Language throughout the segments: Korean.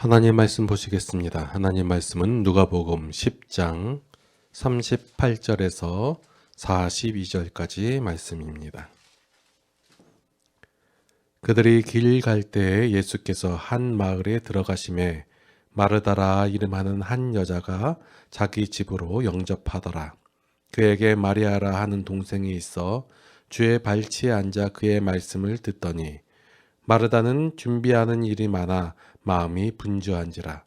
하나님 말씀 보시겠습니다. 하나님 말씀은 누가복음 10장 38절에서 42절까지 말씀입니다. 그들이 길 갈 때에 예수께서 한 마을에 들어가심에 마르다라 이름하는 한 여자가 자기 집으로 영접하더라. 그에게 마리아라 하는 동생이 있어 주의 발치에 앉아 그의 말씀을 듣더니 마르다는 준비하는 일이 많아 마음이 분주한지라.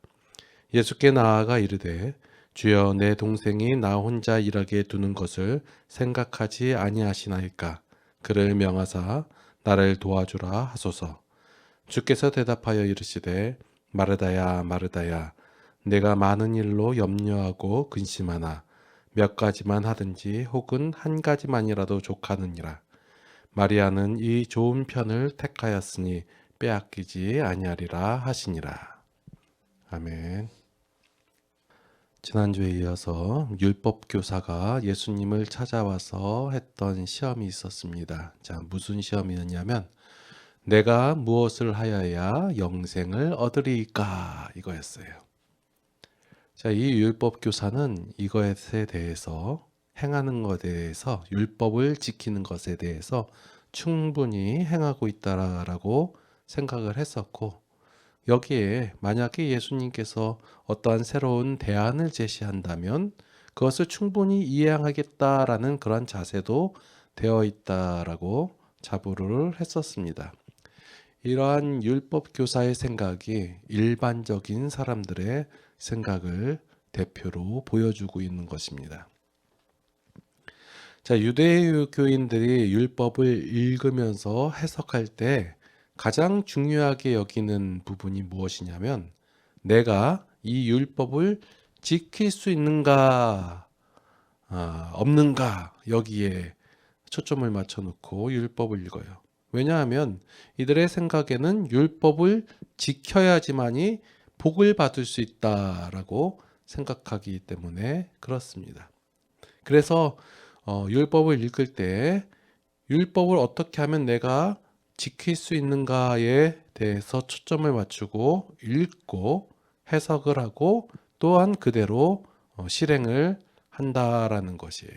예수께 나아가 이르되 주여 내 동생이 나 혼자 일하게 두는 것을 생각하지 아니하시나이까. 그를 명하사 나를 도와주라 하소서. 주께서 대답하여 이르시되 마르다야 마르다야 내가 많은 일로 염려하고 근심하나 몇 가지만 하든지 혹은 한 가지만이라도 족하느니라. 마리아는 이 좋은 편을 택하였으니 빼앗기지 아니하리라 하시니라. 아멘. 지난주에 이어서 율법 교사가 예수님을 찾아와서 했던 시험이 있었습니다. 자, 무슨 시험이었냐면 내가 무엇을 하여야 영생을 얻으리까 이거였어요. 자, 이 율법 교사는 이것에 대해서 행하는 것에 대해서 율법을 지키는 것에 대해서 충분히 행하고 있다라고 생각을 했었고 여기에 만약에 예수님께서 어떠한 새로운 대안을 제시한다면 그것을 충분히 이해하겠다라는 그런 자세도 되어 있다라고 자부를 했었습니다. 이러한 율법 교사의 생각이 일반적인 사람들의 생각을 대표로 보여주고 있는 것입니다. 자, 유대교인들이 율법을 읽으면서 해석할 때 가장 중요하게 여기는 부분이 무엇이냐면 내가 이 율법을 지킬 수 있는가 없는가 여기에 초점을 맞춰 놓고 율법을 읽어요. 왜냐하면 이들의 생각에는 율법을 지켜야지만이 복을 받을 수 있다라고 생각하기 때문에 그렇습니다. 그래서 율법을 읽을 때 율법을 어떻게 하면 내가 지킬 수 있는가에 대해서 초점을 맞추고 읽고 해석을 하고 또한 그대로 실행을 한다라는 것이에요.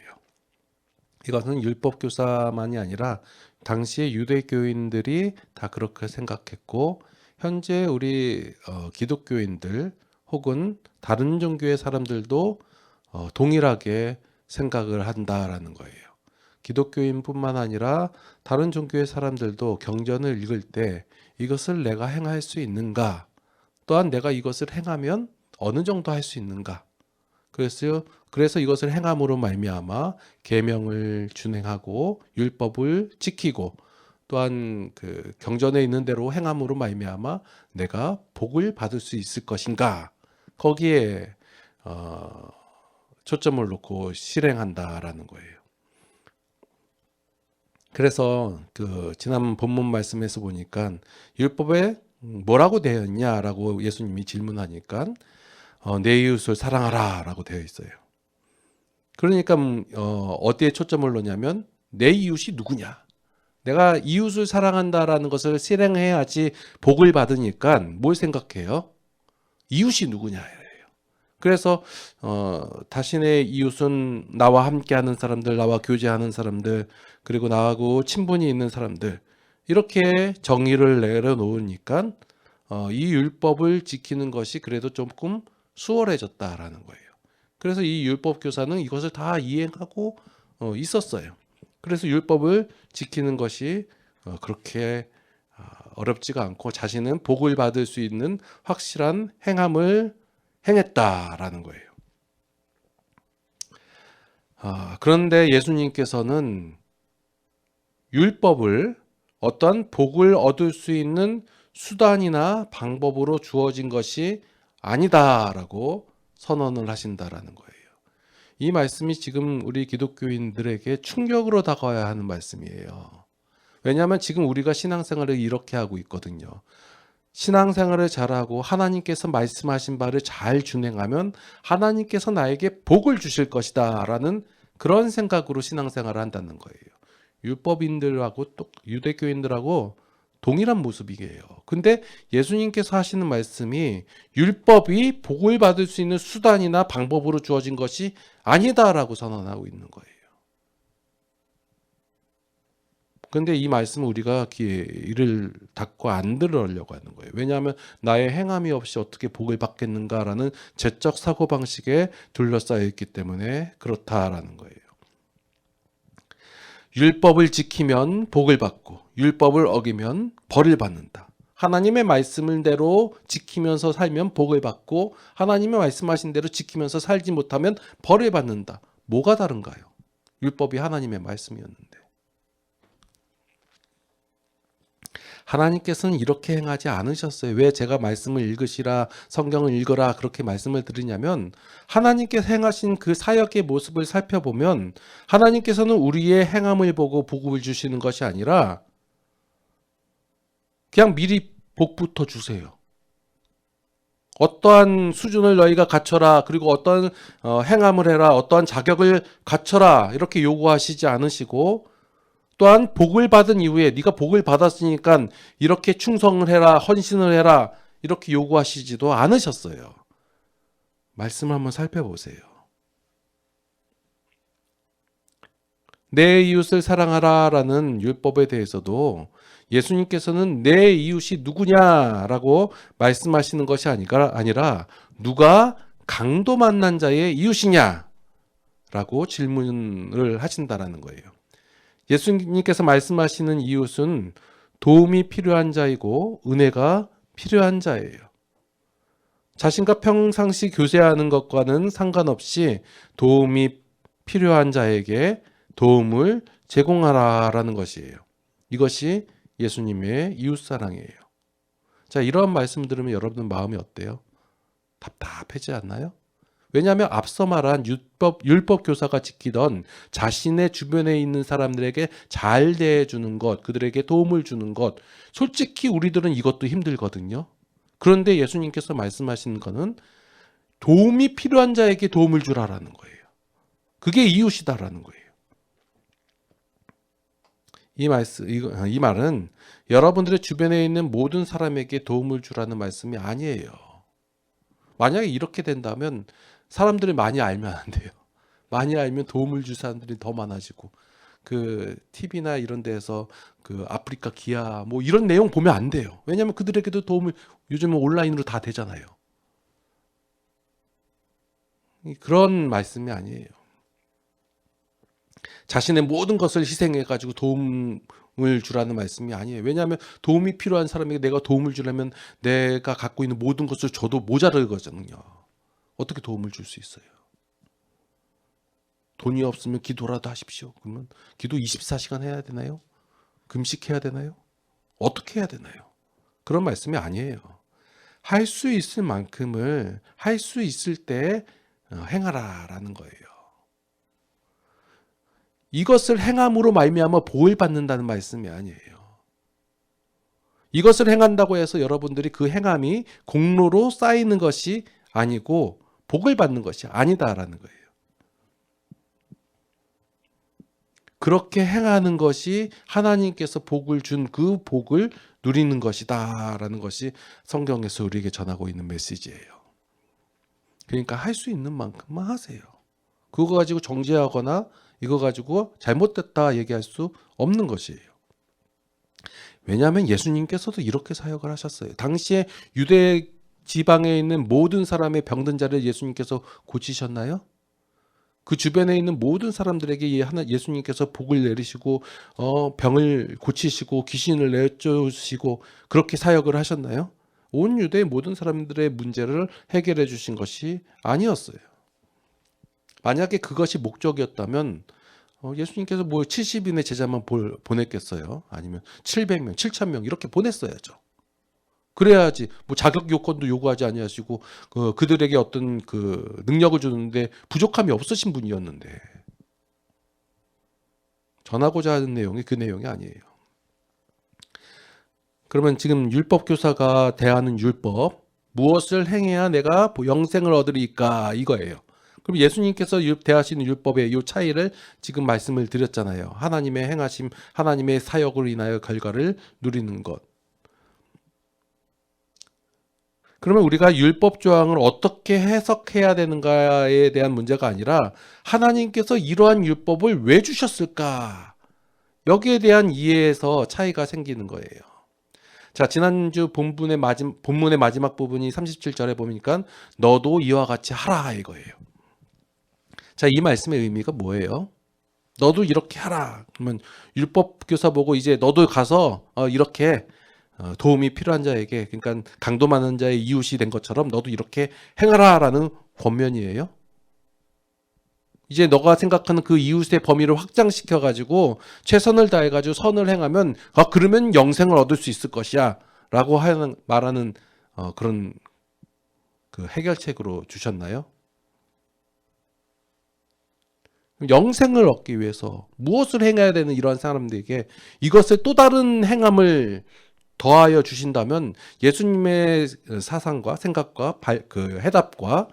이것은 율법 교사만이 아니라 당시의 유대교인들이 다 그렇게 생각했고 현재 우리 기독교인들 혹은 다른 종교의 사람들도 동일하게 생각을 한다라는 거예요. 기독교인뿐만 아니라 다른 종교의 사람들도 경전을 읽을 때 이것을 내가 행할 수 있는가? 또한 내가 이것을 행하면 어느 정도 할 수 있는가? 그래서 이것을 행함으로 말미암아 계명을 준행하고 율법을 지키고 또한 그 경전에 있는 대로 행함으로 말미암아 내가 복을 받을 수 있을 것인가? 거기에 초점을 놓고 실행한다라는 거예요. 그래서 그 지난 본문 말씀에서 보니까 율법에 뭐라고 되어 있냐라고 예수님이 질문하니까 내 이웃을 사랑하라라고 되어 있어요. 그러니까 어디에 초점을 놓냐면 내 이웃이 누구냐? 내가 이웃을 사랑한다라는 것을 실행해야지 복을 받으니까 뭘 생각해요? 이웃이 누구냐예요. 그래서 자신의 이웃은 나와 함께하는 사람들, 나와 교제하는 사람들, 그리고 나하고 친분이 있는 사람들 이렇게 정의를 내려놓으니까 이 율법을 지키는 것이 그래도 조금 수월해졌다라는 거예요. 그래서 이 율법 교사는 이것을 다 이행하고 있었어요. 그래서 율법을 지키는 것이 그렇게 어렵지가 않고 자신은 복을 받을 수 있는 확실한 행함을 행했다라는 거예요. 그런데 예수님께서는 율법을 어떤 복을 얻을 수 있는 수단이나 방법으로 주어진 것이 아니다라고 선언을 하신다라는 거예요. 이 말씀이 지금 우리 기독교인들에게 충격으로 다가와야 하는 말씀이에요. 왜냐하면 지금 우리가 신앙생활을 이렇게 하고 있거든요. 신앙생활을 잘하고 하나님께서 말씀하신 바를 잘 준행하면 하나님께서 나에게 복을 주실 것이다 라는 그런 생각으로 신앙생활을 한다는 거예요. 율법인들하고 또 유대교인들하고 동일한 모습이에요. 근데 예수님께서 하시는 말씀이 율법이 복을 받을 수 있는 수단이나 방법으로 주어진 것이 아니다라고 선언하고 있는 거예요. 근데 이 말씀을 우리가 귀를 닫고 안 들으려고 하는 거예요. 왜냐하면 나의 행함이 없이 어떻게 복을 받겠는가라는 죄적 사고방식에 둘러싸여 있기 때문에 그렇다라는 거예요. 율법을 지키면 복을 받고 율법을 어기면 벌을 받는다. 하나님의 말씀대로 지키면서 살면 복을 받고 하나님의 말씀하신 대로 지키면서 살지 못하면 벌을 받는다. 뭐가 다른가요? 율법이 하나님의 말씀이었는데. 하나님께서는 이렇게 행하지 않으셨어요. 왜 제가 말씀을 읽으시라, 성경을 읽어라 그렇게 말씀을 드리냐면 하나님께서 행하신 그 사역의 모습을 살펴보면 하나님께서는 우리의 행함을 보고 복을 주시는 것이 아니라 그냥 미리 복부터 주세요. 어떠한 수준을 너희가 갖춰라, 그리고 어떠한 행함을 해라, 어떠한 자격을 갖춰라 이렇게 요구하시지 않으시고 또한 복을 받은 이후에 네가 복을 받았으니까 이렇게 충성을 해라, 헌신을 해라 이렇게 요구하시지도 않으셨어요. 말씀을 한번 살펴보세요. 내 이웃을 사랑하라라는 율법에 대해서도 예수님께서는 내 이웃이 누구냐라고 말씀하시는 것이 아니라 누가 강도 만난 자의 이웃이냐라고 질문을 하신다라는 거예요. 예수님께서 말씀하시는 이웃은 도움이 필요한 자이고 은혜가 필요한 자예요. 자신과 평상시 교제하는 것과는 상관없이 도움이 필요한 자에게 도움을 제공하라라는 것이에요. 이것이 예수님의 이웃사랑이에요. 자, 이런 말씀 들으면 여러분 마음이 어때요? 답답하지 않나요? 왜냐하면 앞서 말한 율법 교사가 지키던 자신의 주변에 있는 사람들에게 잘 대해주는 것, 그들에게 도움을 주는 것, 솔직히 우리들은 이것도 힘들거든요. 그런데 예수님께서 말씀하시는 것은 도움이 필요한 자에게 도움을 주라라는 거예요. 그게 이웃이다라는 거예요. 이 말은 여러분들의 주변에 있는 모든 사람에게 도움을 주라는 말씀이 아니에요. 만약에 이렇게 된다면 사람들이 많이 알면 안 돼요. 많이 알면 도움을 줄 사람들이 더 많아지고 그 TV나 이런 데에서 그 아프리카 기아 뭐 이런 내용 보면 안 돼요. 왜냐하면 그들에게도 도움을 요즘은 온라인으로 다 되잖아요. 그런 말씀이 아니에요. 자신의 모든 것을 희생해가지고 도움을 주라는 말씀이 아니에요. 왜냐하면 도움이 필요한 사람에게 내가 도움을 주려면 내가 갖고 있는 모든 것을 줘도 모자르거든요. 어떻게 도움을 줄 수 있어요? 돈이 없으면 기도라도 하십시오. 그러면 기도 24시간 해야 되나요? 금식해야 되나요? 어떻게 해야 되나요? 그런 말씀이 아니에요. 할 수 있을 만큼을 할 수 있을 때 행하라라는 거예요. 이것을 행함으로 말미암아 복을 받는다는 말씀이 아니에요. 이것을 행한다고 해서 여러분들이 그 행함이 공로로 쌓이는 것이 아니고 복을 받는 것이 아니다라는 거예요. 그렇게 행하는 것이 하나님께서 복을 준 그 복을 누리는 것이다라는 것이 성경에서 우리에게 전하고 있는 메시지예요. 그러니까 할 수 있는 만큼만 하세요. 그거 가지고 정죄하거나 이거 가지고 잘못됐다 얘기할 수 없는 것이에요. 왜냐하면 예수님께서도 이렇게 사역을 하셨어요. 당시에 유대 지방에 있는 모든 사람의 병든 자를 예수님께서 고치셨나요? 그 주변에 있는 모든 사람들에게 예수님께서 복을 내리시고 병을 고치시고 귀신을 내쫓으시고 그렇게 사역을 하셨나요? 온 유대의 모든 사람들의 문제를 해결해 주신 것이 아니었어요. 만약에 그것이 목적이었다면 예수님께서 뭐 70인의 제자만 보냈겠어요? 아니면 700명, 7,000명 이렇게 보냈어야죠. 그래야지 뭐 자격 요건도 요구하지 아니하시고 그들에게 어떤 그 능력을 주는데 부족함이 없으신 분이었는데 전하고자 하는 내용이 그 내용이 아니에요. 그러면 지금 율법 교사가 대하는 율법 무엇을 행해야 내가 영생을 얻으리까 이거예요. 그럼 예수님께서 대하시는 율법의 이 차이를 지금 말씀을 드렸잖아요. 하나님의 행하심, 하나님의 사역으로 인하여 결과를 누리는 것. 그러면 우리가 율법 조항을 어떻게 해석해야 되는가에 대한 문제가 아니라 하나님께서 이러한 율법을 왜 주셨을까? 여기에 대한 이해에서 차이가 생기는 거예요. 자, 지난주 본문의 마지막 부분이 37절에 보니까 너도 이와 같이 하라 이거예요. 자, 이 말씀의 의미가 뭐예요? 너도 이렇게 하라. 그러면 율법 교사 보고 이제 너도 가서 이렇게 도움이 필요한 자에게, 그러니까 강도 많은 자의 이웃이 된 것처럼 너도 이렇게 행하라라는 권면이에요. 이제 너가 생각하는 그 이웃의 범위를 확장시켜 가지고 최선을 다해 가지고 선을 행하면 그러면 영생을 얻을 수 있을 것이야라고 말하는 그런 그 해결책으로 주셨나요? 영생을 얻기 위해서 무엇을 행해야 되는 이러한 사람들에게 이것을 또 다른 행함을 더하여 주신다면 예수님의 사상과 생각과 그 해답과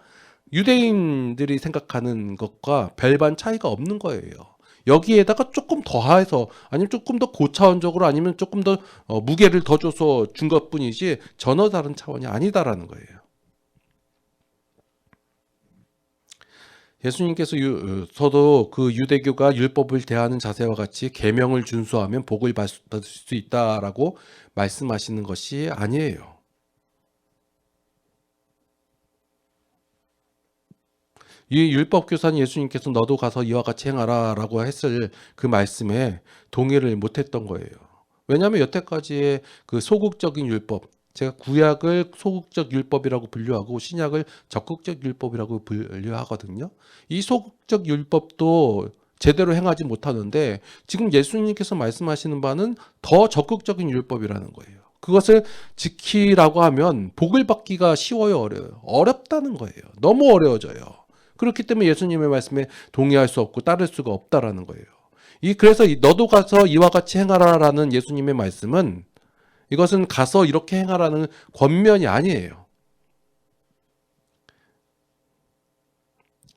유대인들이 생각하는 것과 별반 차이가 없는 거예요. 여기에다가 조금 더해서 아니면 조금 더 고차원적으로 아니면 조금 더 무게를 더 줘서 준 것뿐이지 전혀 다른 차원이 아니다라는 거예요. 예수님께서도 그 유대교가 율법을 대하는 자세와 같이 계명을 준수하면 복을 받을 수 있다라고 말씀하시는 것이 아니에요. 이 율법 교사는 예수님께서 너도 가서 이와 같이 행하라라고 했을 그 말씀에 동의를 못했던 거예요. 왜냐하면 여태까지의 그 소극적인 율법, 제가 구약을 소극적 율법이라고 분류하고 신약을 적극적 율법이라고 분류하거든요. 이 소극적 율법도 제대로 행하지 못하는데 지금 예수님께서 말씀하시는 바는 더 적극적인 율법이라는 거예요. 그것을 지키라고 하면 복을 받기가 쉬워요, 어려워요? 어렵다는 거예요. 너무 어려워져요. 그렇기 때문에 예수님의 말씀에 동의할 수 없고 따를 수가 없다라는 거예요. 그래서 너도 가서 이와 같이 행하라라는 예수님의 말씀은 이것은 가서 이렇게 행하라는 권면이 아니에요.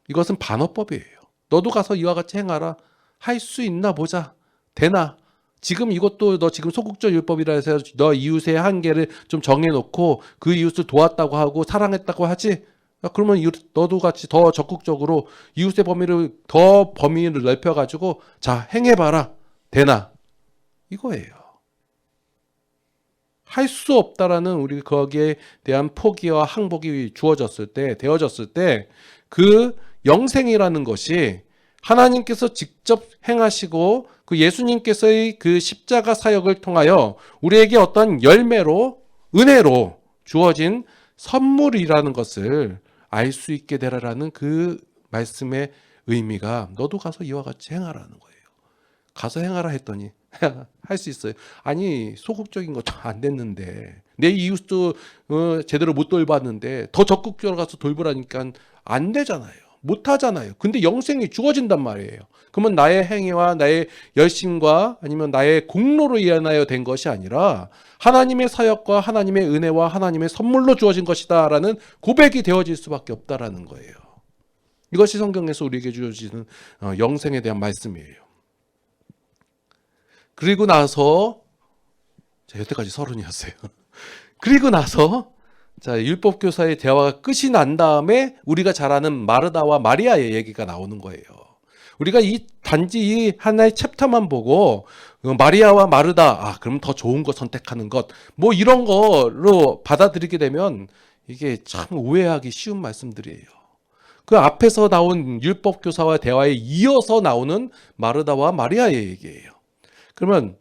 이것은 반어법이에요. 너도 가서 이와 같이 행하라. 할 수 있나 보자. 되나? 지금 이것도 너 지금 소극적 율법이라 해서 너 이웃의 한계를 좀 정해놓고 그 이웃을 도왔다고 하고 사랑했다고 하지? 그러면 너도 같이 더 적극적으로 이웃의 범위를 넓혀가지고 자 행해봐라. 되나? 이거예요. 할 수 없다라는 우리 거기에 대한 포기와 항복이 되어졌을 때 그 영생이라는 것이 하나님께서 직접 행하시고 그 예수님께서의 그 십자가 사역을 통하여 우리에게 어떤 열매로 은혜로 주어진 선물이라는 것을 알 수 있게 되라라는 그 말씀의 의미가 너도 가서 이와 같이 행하라는 거예요. 가서 행하라 했더니 할 수 있어요. 아니 소극적인 것도 안 됐는데 내 이웃도 제대로 못 돌봤는데 더 적극적으로 가서 돌보라니까 안 되잖아요. 못 하잖아요. 근데 영생이 주어진단 말이에요. 그러면 나의 행위와 나의 열심과 아니면 나의 공로로 인하여 된 것이 아니라 하나님의 사역과 하나님의 은혜와 하나님의 선물로 주어진 것이다라는 고백이 되어질 수밖에 없다라는 거예요. 이것이 성경에서 우리에게 주어지는 영생에 대한 말씀이에요. 그리고 나서 여태까지 30이었어요. 그리고 나서 율법 교사의 대화가 끝이 난 다음에 우리가 잘 아는 마르다와 마리아의 얘기가 나오는 거예요. 우리가 단지 이 하나의 챕터만 보고 마리아와 마르다, 그럼 더 좋은 거 선택하는 것, 뭐 이런 거로 받아들이게 되면 이게 참 오해하기 쉬운 말씀들이에요. 그 앞에서 나온 율법 교사와 대화에 이어서 나오는 마르다와 마리아의 얘기예요. 그러면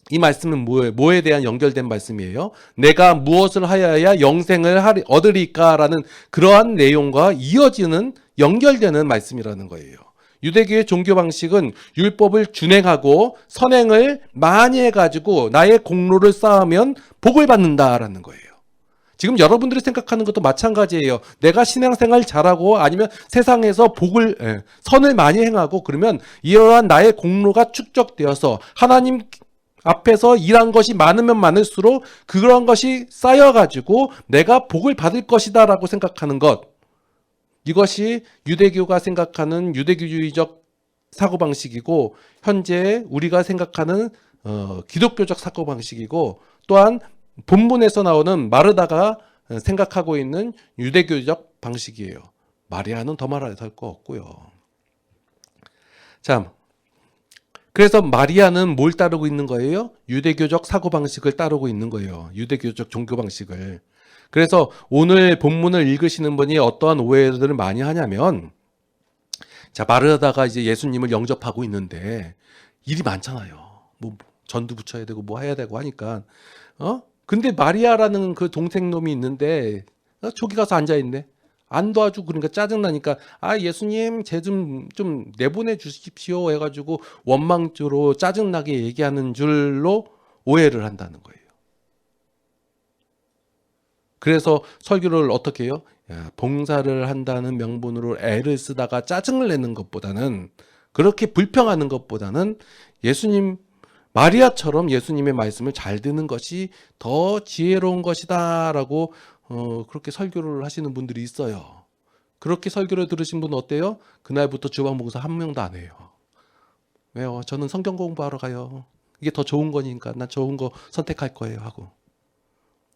이 말씀은 뭐에 대한 연결된 말씀이에요? 내가 무엇을 하여야 영생을 얻으리까라는 그러한 내용과 이어지는 연결되는 말씀이라는 거예요. 유대교의 종교 방식은 율법을 준행하고 선행을 많이 해가지고 나의 공로를 쌓으면 복을 받는다라는 거예요. 지금 여러분들이 생각하는 것도 마찬가지예요. 내가 신앙생활 잘하고 아니면 세상에서 선을 많이 행하고 그러면 이러한 나의 공로가 축적되어서 하나님 앞에서 일한 것이 많으면 많을수록 그런 것이 쌓여가지고 내가 복을 받을 것이다 라고 생각하는 것, 이것이 유대교가 생각하는 유대교주의적 사고방식이고 현재 우리가 생각하는 기독교적 사고방식이고 또한 본문에서 나오는 마르다가 생각하고 있는 유대교적 방식이에요. 마리아는 더 말할 거 없고요. 자, 그래서 마리아는 뭘 따르고 있는 거예요? 유대교적 사고방식을 따르고 있는 거예요. 유대교적 종교 방식을. 그래서 오늘 본문을 읽으시는 분이 어떠한 오해들을 많이 하냐면, 자, 마르다가 이제 예수님을 영접하고 있는데 일이 많잖아요. 뭐 전도 붙여야 되고 뭐 해야 되고 하니까. 근데 마리아라는 그 동생놈이 있는데 저기 가서 앉아 있네. 안 도와주고 그러니까 짜증나니까 예수님 쟤 좀 내보내 주십시오 해가지고 원망조로 짜증나게 얘기하는 줄로 오해를 한다는 거예요. 그래서 설교를 어떻게 해요? 봉사를 한다는 명분으로 애를 쓰다가 짜증을 내는 것보다는, 그렇게 불평하는 것보다는 예수님, 마리아처럼 예수님의 말씀을 잘 듣는 것이 더 지혜로운 것이다 라고 그렇게 설교를 하시는 분들이 있어요. 그렇게 설교를 들으신 분은 어때요? 그날부터 주방봉사 한 명도 안 해요. 왜요? 저는 성경 공부하러 가요. 이게 더 좋은 거니까 난 좋은 거 선택할 거예요 하고.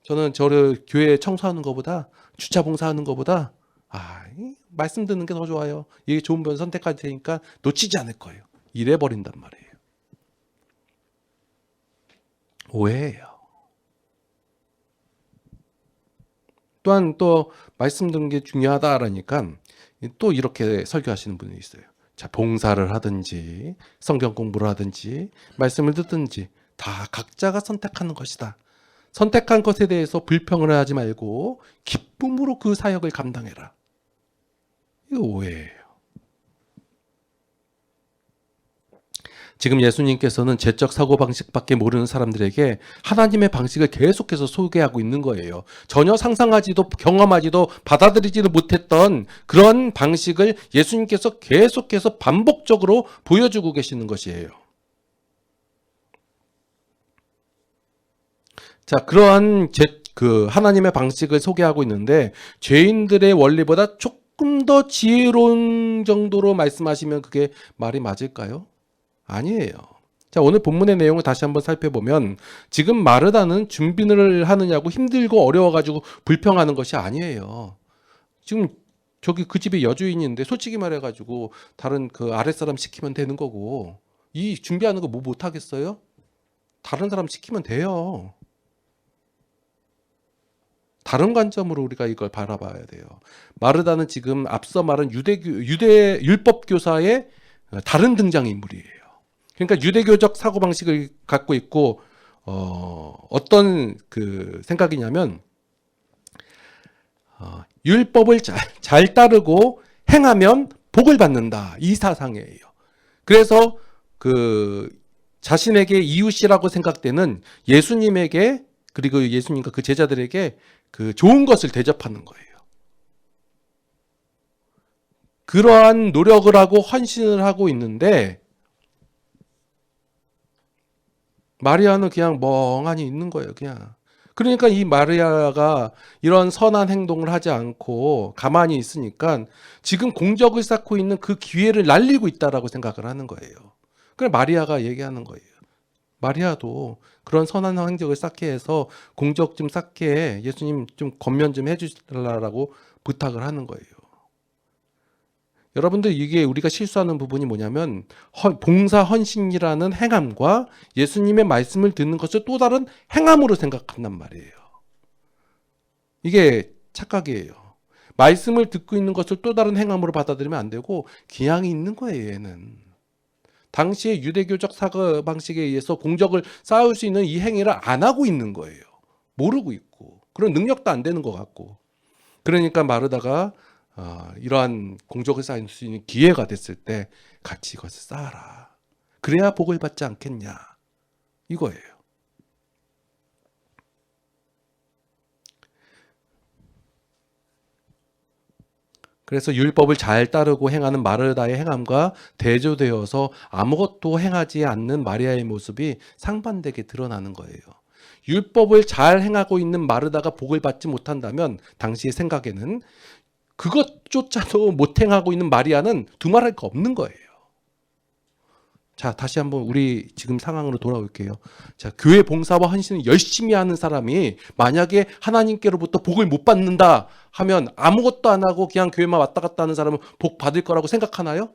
저는 저를 교회 청소하는 것보다, 주차 봉사하는 것보다 말씀 듣는 게 더 좋아요. 이게 좋은 번 선택할 테니까 놓치지 않을 거예요. 이래 버린단 말이에요. 오해예요. 또한 또 말씀 듣는 게 중요하다라니까 또 이렇게 설교하시는 분이 있어요. 자, 봉사를 하든지 성경 공부를 하든지 말씀을 듣든지 다 각자가 선택하는 것이다. 선택한 것에 대해서 불평을 하지 말고 기쁨으로 그 사역을 감당해라. 이거 오해예요. 지금 예수님께서는 제적 사고방식밖에 모르는 사람들에게 하나님의 방식을 계속해서 소개하고 있는 거예요. 전혀 상상하지도 경험하지도 받아들이지도 못했던 그런 방식을 예수님께서 계속해서 반복적으로 보여주고 계시는 것이에요. 자, 그러한 하나님의 방식을 소개하고 있는데 죄인들의 원리보다 조금 더 지혜로운 정도로 말씀하시면 그게 말이 맞을까요? 아니에요. 자, 오늘 본문의 내용을 다시 한번 살펴보면 지금 마르다는 준비를 하느냐고 힘들고 어려워가지고 불평하는 것이 아니에요. 지금 저기 그 집에 여주인이 있는데 솔직히 말해가지고 다른 그 아랫사람 시키면 되는 거고, 이 준비하는 거 뭐 못하겠어요? 다른 사람 시키면 돼요. 다른 관점으로 우리가 이걸 바라봐야 돼요. 마르다는 지금 앞서 말한 유대 율법 교사의 다른 등장인물이에요. 그러니까 유대교적 사고방식을 갖고 있고, 어떤 그 생각이냐면, 율법을 잘 따르고 행하면 복을 받는다. 이 사상이에요. 그래서 그 자신에게 이웃이라고 생각되는 예수님에게, 그리고 예수님과 그 제자들에게 그 좋은 것을 대접하는 거예요. 그러한 노력을 하고 헌신을 하고 있는데 마리아는 그냥 멍하니 있는 거예요. 그냥. 그러니까 이 마리아가 이런 선한 행동을 하지 않고 가만히 있으니까 지금 공적을 쌓고 있는 그 기회를 날리고 있다라고 생각을 하는 거예요. 그래서 마리아가 얘기하는 거예요. 마리아도 그런 선한 행적을 쌓게 해서 공적 좀 쌓게 예수님 좀 권면 좀 해주시라고 부탁을 하는 거예요. 여러분들, 이게 우리가 실수하는 부분이 뭐냐면 봉사 헌신이라는 행함과 예수님의 말씀을 듣는 것을 또 다른 행함으로 생각한단 말이에요. 이게 착각이에요. 말씀을 듣고 있는 것을 또 다른 행함으로 받아들이면 안 되고 기양이 있는 거예요. 얘는 당시의 유대교적 사고방식에 의해서 공적을 쌓을 수 있는 이 행위를 안 하고 있는 거예요. 모르고 있고 그런 능력도 안 되는 것 같고. 그러니까 마르다가 이러한 공적을 쌓을 수 있는 기회가 됐을 때 같이 이것을 쌓아라. 그래야 복을 받지 않겠냐. 이거예요. 그래서 율법을 잘 따르고 행하는 마르다의 행함과 대조되어서 아무것도 행하지 않는 마리아의 모습이 상반되게 드러나는 거예요. 율법을 잘 행하고 있는 마르다가 복을 받지 못한다면 당시의 생각에는 그것조차도 못 행하고 있는 마리아는 두말할 거 없는 거예요. 자, 다시 한번 우리 지금 상황으로 돌아올게요. 자, 교회 봉사와 헌신을 열심히 하는 사람이 만약에 하나님께로부터 복을 못 받는다 하면 아무것도 안 하고 그냥 교회만 왔다 갔다 하는 사람은 복 받을 거라고 생각하나요?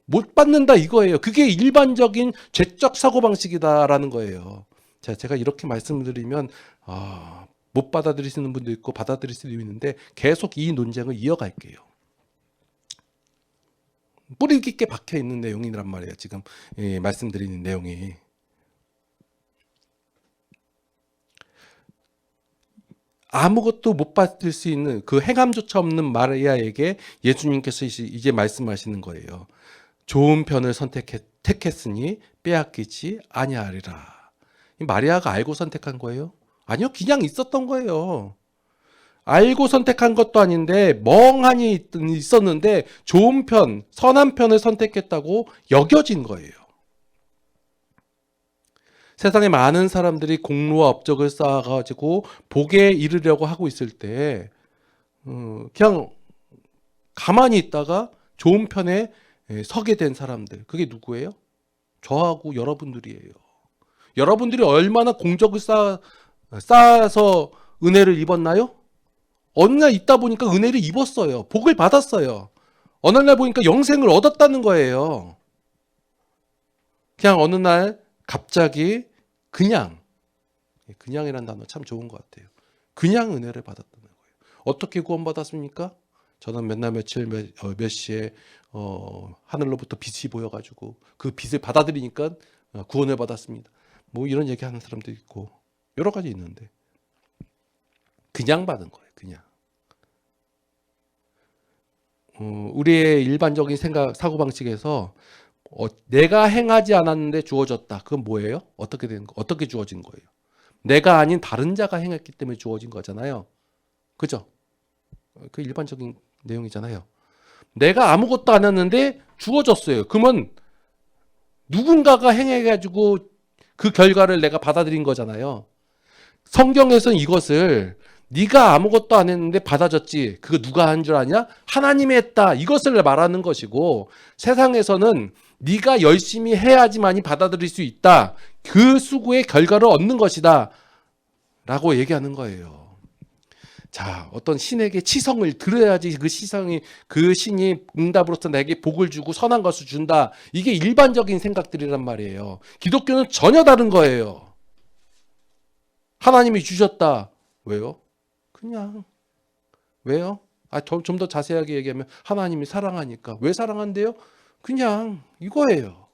못 받는다 이거예요. 그게 일반적인 죄적 사고방식이다라는 거예요. 자, 제가 이렇게 말씀드리면 못 받아들이시는 분도 있고 받아들일 수도 있는데 계속 이 논쟁을 이어갈게요. 뿌리 깊게 박혀 있는 내용이란 말이에요. 지금 말씀드리는 내용이. 아무것도 못 받을 수 있는 그 행함조차 없는 마리아에게 예수님께서 이제 말씀하시는 거예요. 좋은 편을 택했으니 빼앗기지 아니하리라. 마리아가 알고 선택한 거예요? 아니요, 그냥 있었던 거예요. 알고 선택한 것도 아닌데 멍하니 있었는데 좋은 편, 선한 편을 선택했다고 여겨진 거예요. 세상에 많은 사람들이 공로와 업적을 쌓아가지고 복에 이르려고 하고 있을 때 그냥 가만히 있다가 좋은 편에 서게 된 사람들, 그게 누구예요? 저하고 여러분들이에요. 여러분들이 얼마나 공적을 쌓아서 은혜를 입었나요? 어느 날 있다 보니까 은혜를 입었어요. 복을 받았어요. 어느 날 보니까 영생을 얻었다는 거예요. 그냥 어느 날 갑자기 그냥이란 단어 참 좋은 것 같아요. 그냥 은혜를 받았다는 거예요. 어떻게 구원받았습니까? 저는 맨날 며칠 몇 시에 하늘로부터 빛이 보여가지고 그 빛을 받아들이니까 구원을 받았습니다. 뭐 이런 얘기하는 사람도 있고 여러 가지 있는데 그냥 받은 거예요. 그냥. 우리의 일반적인 사고방식에서 내가 행하지 않았는데 주어졌다. 그건 뭐예요? 어떻게 되는 거? 어떻게 주어진 거예요? 내가 아닌 다른 자가 행했기 때문에 주어진 거잖아요. 그죠? 그 일반적인 내용이잖아요. 내가 아무것도 안 했는데 주어졌어요. 그러면 누군가가 행해가지고 그 결과를 내가 받아들인 거잖아요. 성경에서는 이것을 네가 아무것도 안 했는데 받아줬지. 그거 누가 한 줄 아냐? 하나님이 했다. 이것을 말하는 것이고 세상에서는 네가 열심히 해야지만이 받아들일 수 있다. 그 수고의 결과를 얻는 것이다. 라고 얘기하는 거예요. 자, 어떤 신에게 치성을 들어야지 그 신이 응답으로서 내게 복을 주고 선한 것을 준다. 이게 일반적인 생각들이란 말이에요. 기독교는 전혀 다른 거예요. 하나님이 주셨다. 왜요? 그냥. 왜요? 좀 더 자세하게 얘기하면 하나님이 사랑하니까. 왜 사랑한대요? 그냥 이거예요.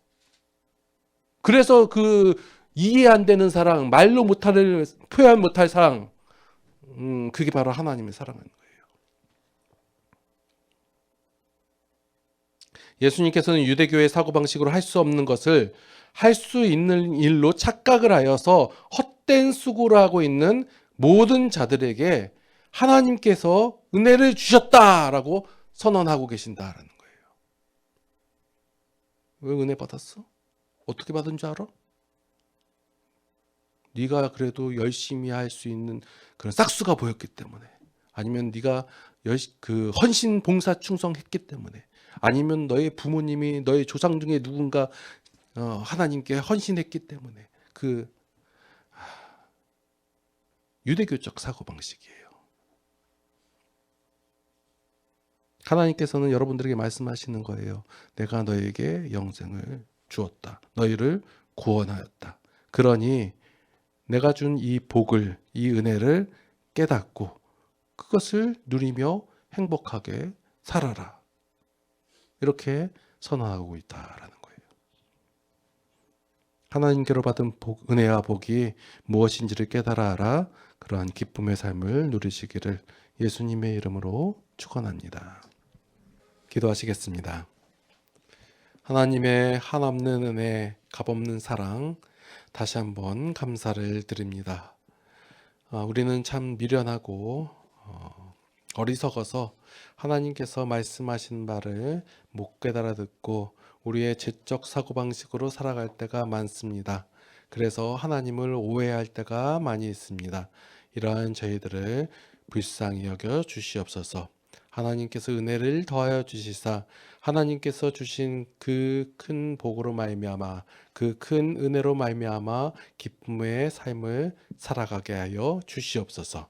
그래서 그 이해 안 되는 사랑, 말로 표현 못할 사랑, 그게 바로 하나님의 사랑하는 거예요. 예수님께서는 유대교의 사고방식으로 할 수 없는 것을 할 수 있는 일로 착각을 하여서 헛된 수고를 하고 있는 모든 자들에게 하나님께서 은혜를 주셨다라고 선언하고 계신다라는 거예요. 왜 은혜 받았어? 어떻게 받은 줄 알아? 네가 그래도 열심히 할 수 있는 그런 싹수가 보였기 때문에, 아니면 네가 그 헌신 봉사 충성했기 때문에, 아니면 너의 부모님이 너의 조상 중에 누군가 하나님께 헌신했기 때문에, 그 유대교적 사고방식이에요. 하나님께서는 여러분들에게 말씀하시는 거예요. 내가 너에게 영생을 주었다. 너희를 구원하였다. 그러니 내가 준 이 복을, 이 은혜를 깨닫고 그것을 누리며 행복하게 살아라. 이렇게 선언하고 있다라는 거예요. 하나님께로 받은 은혜와 복이 무엇인지를 깨달아라. 그러한 기쁨의 삶을 누리시기를 예수님의 이름으로 축원합니다. 기도하시겠습니다. 하나님의 한없는 은혜, 값없는 사랑, 다시 한번 감사를 드립니다. 우리는 참 미련하고 어리석어서 하나님께서 말씀하신 말을 못 깨달아 듣고 우리의 죄적 사고방식으로 살아갈 때가 많습니다. 그래서 하나님을 오해할 때가 많이 있습니다. 이러한 저희들을 불쌍히 여겨 주시옵소서. 하나님께서 은혜를 더하여 주시사 하나님께서 주신 그 큰 복으로 말미암아 그 큰 은혜로 말미암아 기쁨의 삶을 살아가게 하여 주시옵소서.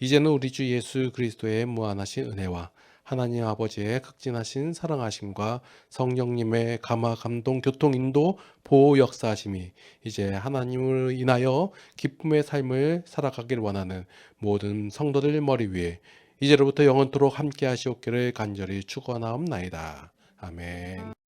이제는 우리 주 예수 그리스도의 무한하신 은혜와 하나님 아버지의 극진하신 사랑하심과 성령님의 감화 감동 교통 인도 보호 역사하심이 이제 하나님을 인하여 기쁨의 삶을 살아가길 원하는 모든 성도들 머리 위에 이제로부터 영원토록 함께 하시옵기를 간절히 축원하옵나이다. 아멘.